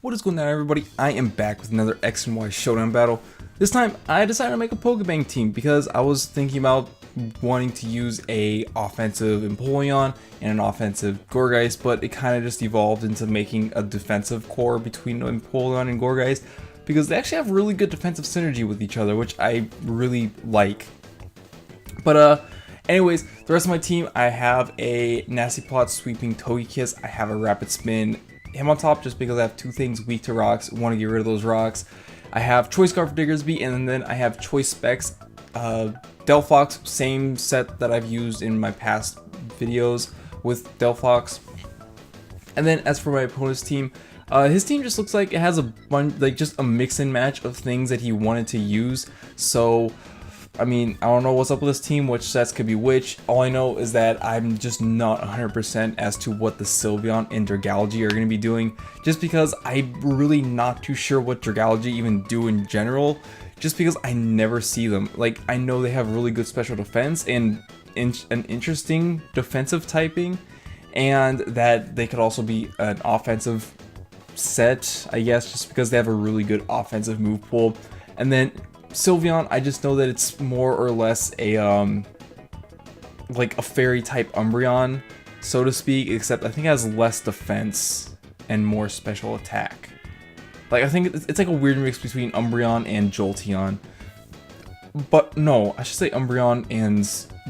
What is going on, everybody? I am back with another X and Y Showdown battle. This time I decided to make a Pokebang team because I was thinking about wanting to use a offensive Empoleon and an offensive Gourgeist, but it kind of just evolved into making a defensive core between Empoleon and Gourgeist because they actually have really good defensive synergy with each other, which I really like. But anyways, the rest of my team, I have a Nasty Plot Sweeping Togekiss, I have a Rapid Spin Hitmontop just because I have two things weak to rocks, want to get rid of those rocks. I have Choice Scarf Diggersby, and then I have Choice Specs Delphox, same set that I've used in my past videos with Delphox. And then as for my opponent's team, his team just looks like it has a bunch, like just a mix and match of things that he wanted to use. So I mean, I don't know what's up with this team, which sets could be which. All I know is that I'm just not 100% as to what the Sylveon and Dragalge are going to be doing, just because I'm really not too sure what Dragalge even do in general, just because I never see them. Like, I know they have really good special defense and an interesting defensive typing, and that they could also be an offensive set, I guess, just because they have a really good offensive move pool. And then Sylveon, I just know that it's more or less a like a fairy type Umbreon, so to speak, except I think it has less defense and more special attack. Like, I think it's like a weird mix between Umbreon and Jolteon. But no, I should say Umbreon and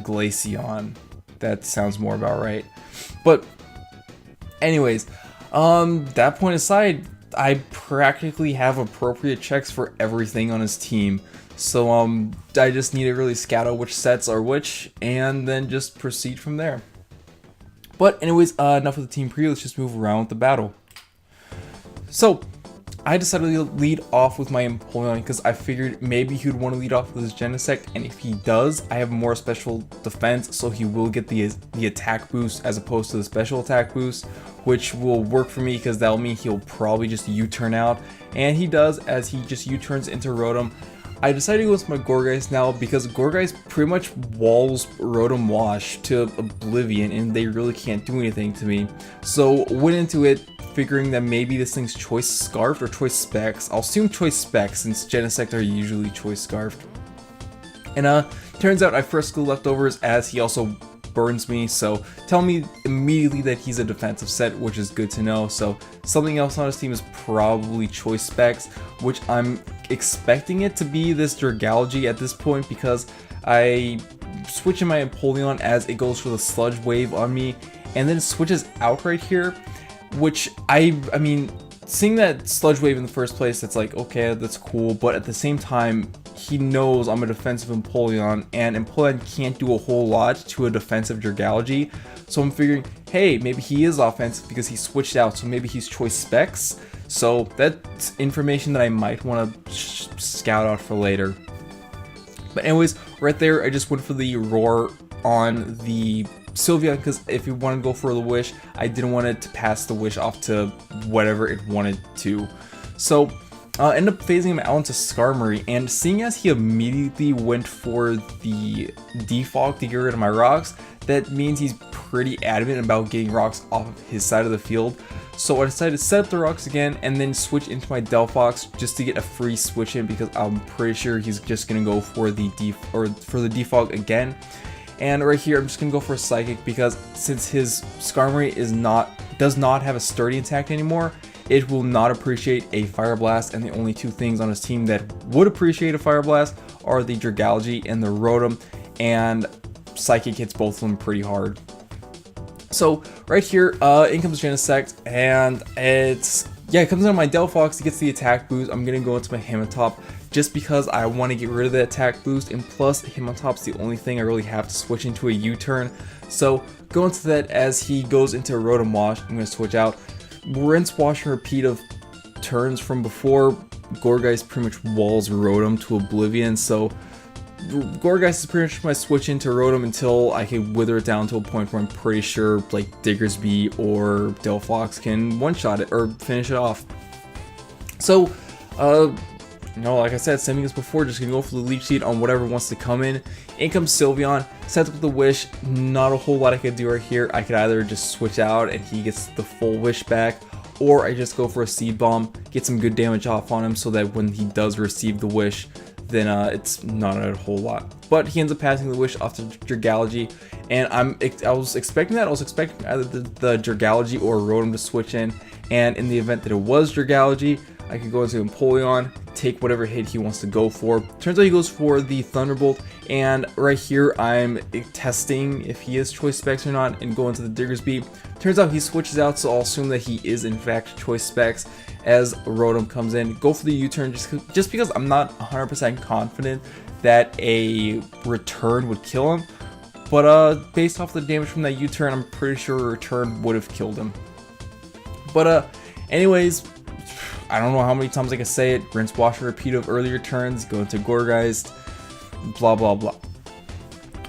Glaceon. That sounds more about right. But anyways, that point aside, I practically have appropriate checks for everything on his team. So I just need to really scout out which sets are which and then just proceed from there. But anyways, enough of the team preview, let's just move around with the battle. So I decided to lead off with my Empoleon because I figured maybe he would want to lead off with his Genesect, and if he does, I have more special defense, so he will get the attack boost as opposed to the special attack boost, which will work for me because that'll mean he'll probably just U-turn out, and he does, as he just U-turns into Rotom. I decided to go with my Gourgeist now because Gourgeist pretty much walls Rotom Wash to oblivion, and they really can't do anything to me. So went into it figuring that maybe this thing's Choice Scarfed or Choice Specs. I'll assume Choice Specs since Genesect are usually Choice Scarfed. And turns out I first skill leftovers as he also burns me, so tell me immediately that he's a defensive set, which is good to know. So something else on his team is probably Choice Specs, which I'm expecting it to be this Dragalge at this point because I switch in my Empoleon as it goes for the Sludge Wave on me, and then it switches out right here, which I mean, seeing that Sludge Wave in the first place, it's like, okay, that's cool, but at the same time, he knows I'm a defensive Empoleon, and Empoleon can't do a whole lot to a defensive Dragalge, so I'm figuring, hey, maybe he is offensive because he switched out, so maybe he's Choice Specs. So that's information that I might want to scout out for later. But anyways, right there, I just went for the Roar on the Sylveon because if you want to go for the Wish, I didn't want it to pass the Wish off to whatever it wanted to. So end up phasing him out into Skarmory, and seeing as he immediately went for the Defog to get rid of my rocks, that means he's pretty adamant about getting rocks off of his side of the field. So I decided to set up the rocks again and then switch into my Delphox just to get a free switch in because I'm pretty sure he's just gonna go for the Defog again. And right here I'm just gonna go for a Psychic because since his Skarmory does not have a sturdy attack anymore, it will not appreciate a Fire Blast, and the only two things on his team that would appreciate a Fire Blast are the Dragalge and the Rotom, and Psychic hits both of them pretty hard. So right here, in comes Genesect, and it comes out of my Delphox, it gets the attack boost. I'm gonna go into my Hitmontop just because I want to get rid of the attack boost, and plus Hitmontop's the only thing I really have to switch into a U-turn. So go into that as he goes into Rotom Wash. I'm gonna switch out. Rinse, wash, and repeat of turns from before. Gourgeist pretty much walls Rotom to oblivion, so Gourgeist is pretty much my switch into Rotom until I can wither it down to a point where I'm pretty sure like Diggersby or Delphox can one-shot it or finish it off. So, like I said, same thing as before, just gonna go for the Leech Seed on whatever wants to come in. In comes Sylveon, sets up with the Wish, not a whole lot I could do right here. I could either just switch out and he gets the full Wish back, or I just go for a seed bomb, get some good damage off on him so that when he does receive the wish, then it's not a whole lot. But he ends up passing the wish off to Dragalge, and I was expecting that. I was expecting either the Dragalge or Rotom to switch in, and in the event that it was Dragalge, I could go into Empoleon, take whatever hit he wants to go for. Turns out he goes for the Thunderbolt, and right here I'm testing if he is Choice Specs or not and go into the Diggersby. Turns out he switches out, so I'll assume that he is in fact Choice Specs as Rotom comes in. Go for the U-turn just because I'm not 100% confident that a return would kill him. But based off the damage from that U-turn, I'm pretty sure a return would have killed him. But anyways, I don't know how many times I can say it. Rinse, wash, and repeat of earlier turns. Go into Gourgeist. Blah, blah, blah.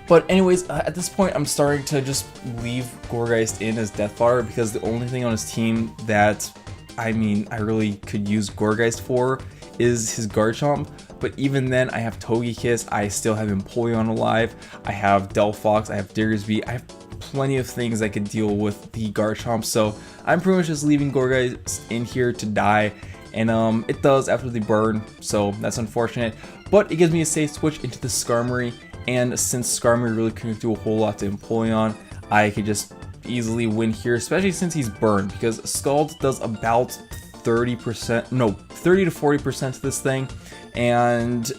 But anyways, at this point, I'm starting to just leave Gourgeist in as Death Fodder because the only thing on his team that, I really could use Gourgeist for is his Garchomp. But even then, I have Togekiss. I still have Empoleon alive. I have Delphox. I have Diggersby. I have plenty of things I could deal with the Garchomp, so I'm pretty much just leaving Gourgeist in here to die, and it does after the burn, so that's unfortunate, but it gives me a safe switch into the Skarmory, and since Skarmory really couldn't do a whole lot to Empoleon, I could just easily win here, especially since he's burned, because Scald does about 30%, no, 30 to 40% to this thing, and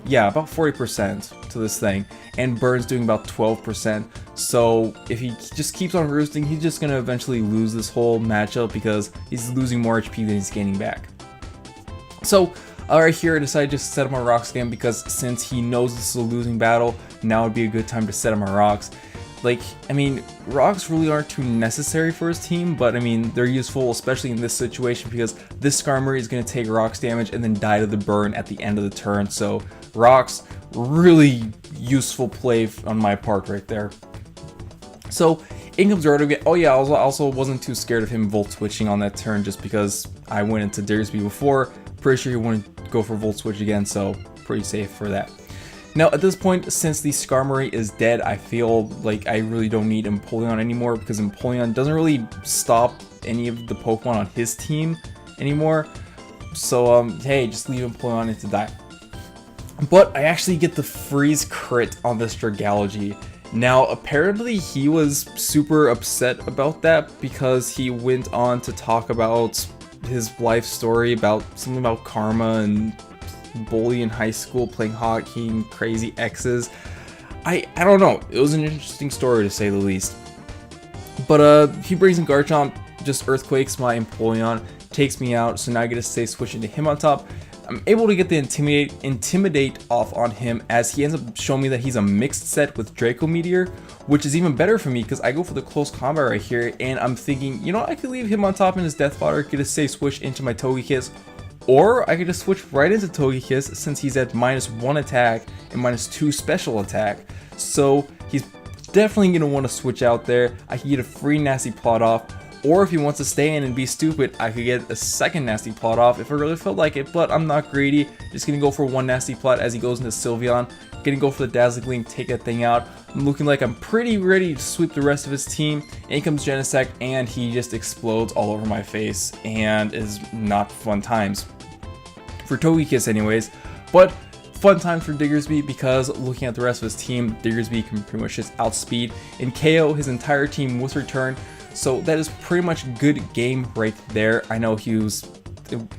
yeah, about 40% to this thing, and Burn's doing about 12%, so if he just keeps on roosting, he's just going to eventually lose this whole matchup because he's losing more HP than he's gaining back. So right here I decided to set up my rocks again because since he knows this is a losing battle, now would be a good time to set up my rocks. Like, rocks really aren't too necessary for his team, but they're useful, especially in this situation, because this Skarmory is going to take rocks damage and then die to the burn at the end of the turn, so rocks, really useful play on my part right there. So, in comes Rotom again. Oh yeah, I also wasn't too scared of him Volt Switching on that turn just because I went into Diggersby before, pretty sure he wouldn't go for Volt Switch again, so pretty safe for that. Now, at this point, since the Skarmory is dead, I feel like I really don't need Empoleon anymore because Empoleon doesn't really stop any of the Pokemon on his team anymore. So, hey, just leave Empoleon in to die. But I actually get the freeze crit on this Dragalge. Now, apparently he was super upset about that because he went on to talk about his life story, about something about karma and bully in high school, playing hockey and crazy exes. I don't know, it was an interesting story to say the least. But he brings in Garchomp, just earthquakes my Empoleon, takes me out, so now I get to stay switch into him on top. I'm able to get the intimidate off on him as he ends up showing me that he's a mixed set with Draco Meteor, which is even better for me because I go for the close combat right here, and I'm thinking, you know, I could leave him on top in his Death Fodder, get a safe switch into my Togekiss, or I could just switch right into Togekiss since he's at -1 attack and -2 special attack. So he's definitely going to want to switch out there. I could get a free Nasty Plot off, or if he wants to stay in and be stupid, I could get a second Nasty Plot off if I really felt like it, but I'm not greedy. Just going to go for one Nasty Plot as he goes into Sylveon. Going to go for the Dazzling Gleam, take that thing out. I'm looking like I'm pretty ready to sweep the rest of his team. In comes Genesect, and he just explodes all over my face, and is not fun times. For Togekiss anyways, but fun times for Diggersby because looking at the rest of his team, Diggersby can pretty much just outspeed and KO his entire team with return, so that is pretty much good game right there. I know he was,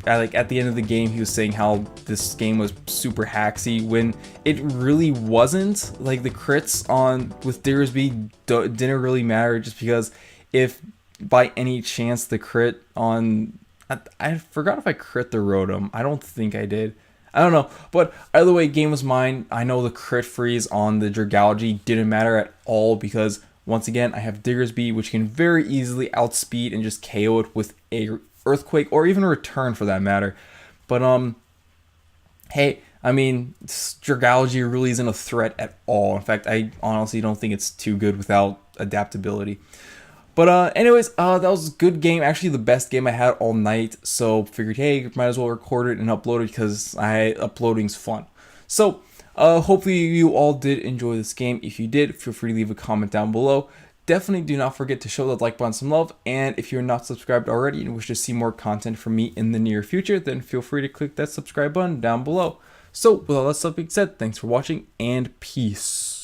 like at the end of the game, he was saying how this game was super hacksy when it really wasn't. Like the crits on with Diggersby didn't really matter just because if by any chance the crit on, I forgot if I crit the Rotom. I don't think I did. I don't know. But either way, game was mine. I know the crit freeze on the Dragalge didn't matter at all because, once again, I have Diggersby, which can very easily outspeed and just KO it with a Earthquake or even a return for that matter. But, hey, Dragalge really isn't a threat at all. In fact, I honestly don't think it's too good without adaptability. But anyways, that was a good game, actually the best game I had all night, so figured, hey, might as well record it and upload it because uploading's fun. So, hopefully you all did enjoy this game. If you did, feel free to leave a comment down below. definitely do not forget to show the like button some love, and if you're not subscribed already and wish to see more content from me in the near future, then feel free to click that subscribe button down below. So with all that stuff being said, thanks for watching and peace.